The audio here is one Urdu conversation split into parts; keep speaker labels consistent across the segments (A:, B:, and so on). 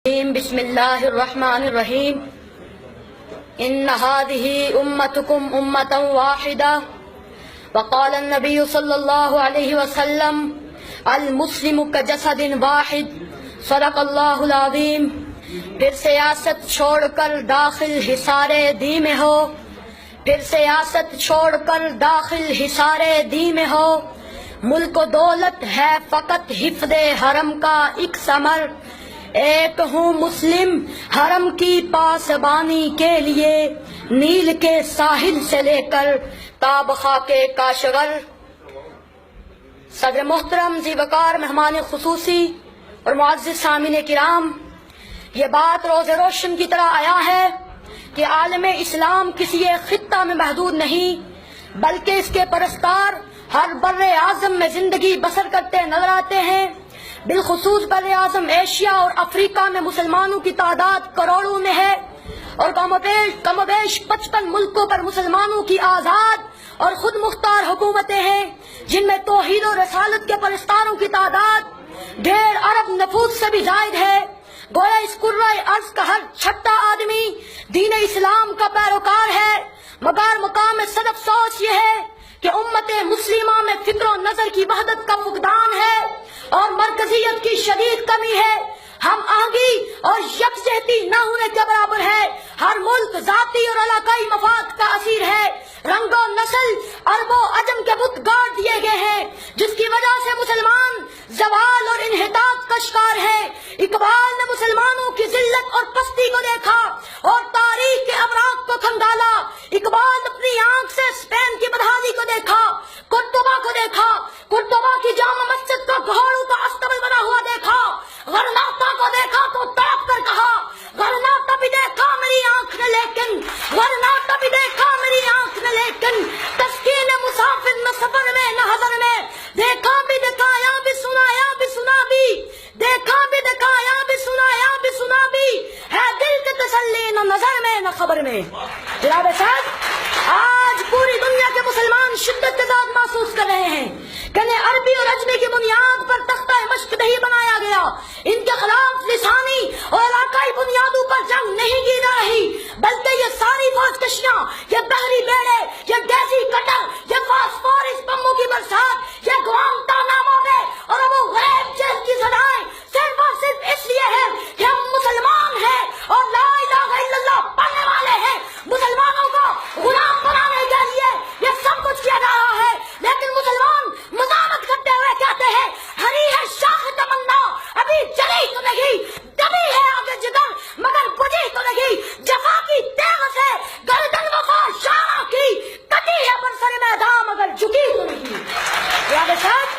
A: بسم اللہ الرحمن الرحیم ان هذه امتکم امتا واحدہ وقال النبی صلی اللہ علیہ وسلم المسلم کجسد واحد صدق اللہ العظیم۔ پھر سیاست چھوڑ کر داخل حصار دی میں ہو، پھر سیاست چھوڑ کر داخل حصار دی میں ہو، ملک و دولت ہے فقط حفظ حرم کا ایک ثمر، ایک ہوں مسلم حرم کی پاسبانی کے لیے، نیل کے ساحل سے لے کر تاب خاکے کاشغر۔ صدر محترم ذی وقار مہمان خصوصی اور معزز سامعین کرام، یہ بات روز روشن کی طرح آیا ہے کہ عالم اسلام کسی ایک خطہ میں محدود نہیں، بلکہ اس کے پرستار ہر بر اعظم میں زندگی بسر کرتے نظر آتے ہیں۔ بالخصوص بر اعظم ایشیا اور افریقہ میں مسلمانوں کی تعداد کروڑوں میں ہے، اور کم و بیش 55 ملکوں پر مسلمانوں کی آزاد اور خود مختار حکومتیں ہیں، جن میں توحید و رسالت کے پرستاروں کی تعداد 1.5 ارب نفوس سے بھی زائد ہے۔ گویا اس کرۂ ارض کا ہر چھٹا آدمی دین اسلام کا پیروکار ہے، مگر مقام صد افسوس یہ ہے کہ امت مسلمہ میں فکر و نظر کی وحدت کا فقدان ہے اور مرکزیت کی شدید کمی ہے۔ ہم آہنگی اور یکجہتی نہ ہونے کے برابر ہے، ہر ملک ذاتی اور علاقائی مفاد کا اسیر ہے، رنگ و نسل عرب و عجم کے بت گاڑ دیے گئے ہیں، جس کی وجہ سے مسلمان زوال اور انحطاط کا شکار ہے۔ اقبال نے مسلمانوں کی ذلت اور پستی کو دیکھا اور تاریخ کے امراض کو کھنگالا۔ اقبال اپنی آنکھ سے اسپین کی بدحالی کو دیکھا، قرطبہ کو دیکھا، قرطبہ کی جامع مسجد کو گھوڑوں کا استبل بنا ہوا دیکھا، غرناطہ کو دیکھا تو تڑپ کر کہا غرناطہ بھی دیکھا میری آنکھ نے لیکن، غرناطہ بھی دیکھا میری آنکھ نے لیکن، تسکین مسافر نہ سفر میں نہ حضر میں، دیکھا بھی دکھایا بھی سنایا بھی سنا بھی، دیکھا بھی دکھایا بھی سنایا بھی سنا بھی، ہے دل کی تسلی نہ نظر میں نہ خبر میں۔ جناب صاحب، آج پوری دنیا کے مسلمان شدت کے ساتھ محسوس کر رہے ہیں کہ انہیں عربی اور اجمی کی بنیاد پر تختہ مشق نہیں بنایا گیا، ان کے خلاف لسانی اور علاقائی بنیادوں پر جنگ نہیں کی جا رہی، بلکہ یہ ساری فوج کشیاں، یہ بحری بیڑے، یہ گیسی کٹر، یہ فاسفورس بموں کی برسات، یہ گوانتانامو بے اور ابو غریب جیل کی سزائیں صرف اور صرف اس لیے ہے کہ ہم مسلمان ہیں اور لا الہ الا اللہ پڑھنے والے ہیں۔ مسلمانوں کو غلام بنانے کے لیے یہ سب کچھ کیا جا رہا ہے، لیکن مسلمان مزاحمت کرتے ہوئے کہتے ہیں ہری ہے شاخ تمنا ابھی جلی تو نہیں، دبی ہے آگے جگر مگر بجھی تو نہیں، جفا کی تیغ سے گردن وفا شاہ کی کٹی ہے برسر میدان مگر جھکی تو نہیں۔ یاد صاحب،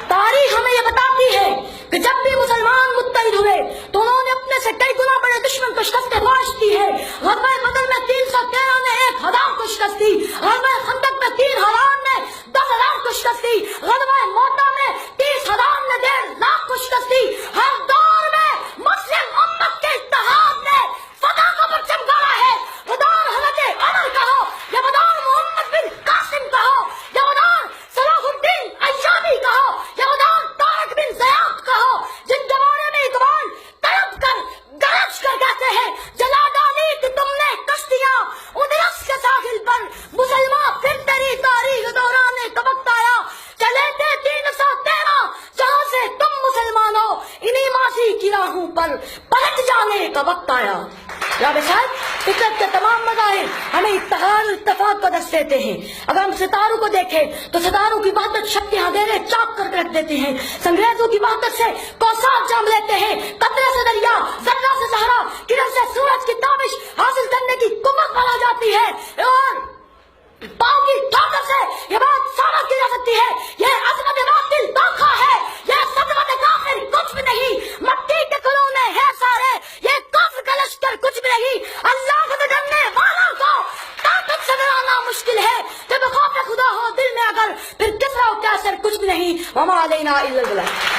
A: تاریخ ہمیں یہ بتاتی ہے کہ جب بھی مسلمان متحد ہوئے تو انہوں نے اپنے سے کئی گنا بڑے دشمن کو شکست بخش دی ہے۔ غزوہ بدر میں 313 نے 1000 کو شکست دی، غزوہ خندق میں 3000 نے 10,000 کو شکست دی، غزوہ موتا میں 30,000 نے 1.5 لاکھ کو شکست دی۔ ہر دور میں مسلم امت کے اتحاد نے فتح کا پرچم گاڑا ہے۔ بدور حضرت عمر کا ہو یا بدور محمد بن قاسم کا ہو یا بدور صلاح الدین ایوبی کا ہو یا بدور طارق بن زیاد کا ہو، جن زمانے میں اقبال تڑپ کر گرج کر کہتے ہیں جلا ڈالی کہ تم نے کشتیاں ادرس کے ساحل پر، مسلمان پھر تیری تاریخ دہرانے کا وقت آیا، چلے تھے 313 جہاں سے تم مسلمان ہو، انہی ماضی کی راہوں پر پلٹ جانے کا وقت آیا۔ جناب صاحب، فطرت کے تمام مظاہر ہمیں اتحاد اور اتفاق کا درس دیتے ہیں۔ اگر ہم ستاروں کو دیکھیں تو ستاروں کی وحدت شکتیاں اندھیرے چاک کر کے رکھ دیتے ہیں، سنگریزوں کی وحدت سے کوثر جام لیتے ہیں، قطرے سے دریا، ذرہ سے صحرا، کرن سے سورج کی تابش حاصل کرنے کی قوت بڑھ جاتی ہے، اور پاؤں کی طاقت سے یہ بات ثابت کی جا سکتی ہے یہ عظمت باطل دھوکہ ہے، یہ صدمت کافر کچھ بھی نہیں، مٹی کے کھلونے ہیں سارے، یہ کفر کا لشکر کچھ بھی نہیں، اللہ کو ڈرنے والوں کو طاقت سے ڈرانا مشکل ہے، جب خوف خدا ہو دل میں اگر پھر کسرا و کیسر کچھ بھی نہیں، وما علینا الا البلاغ۔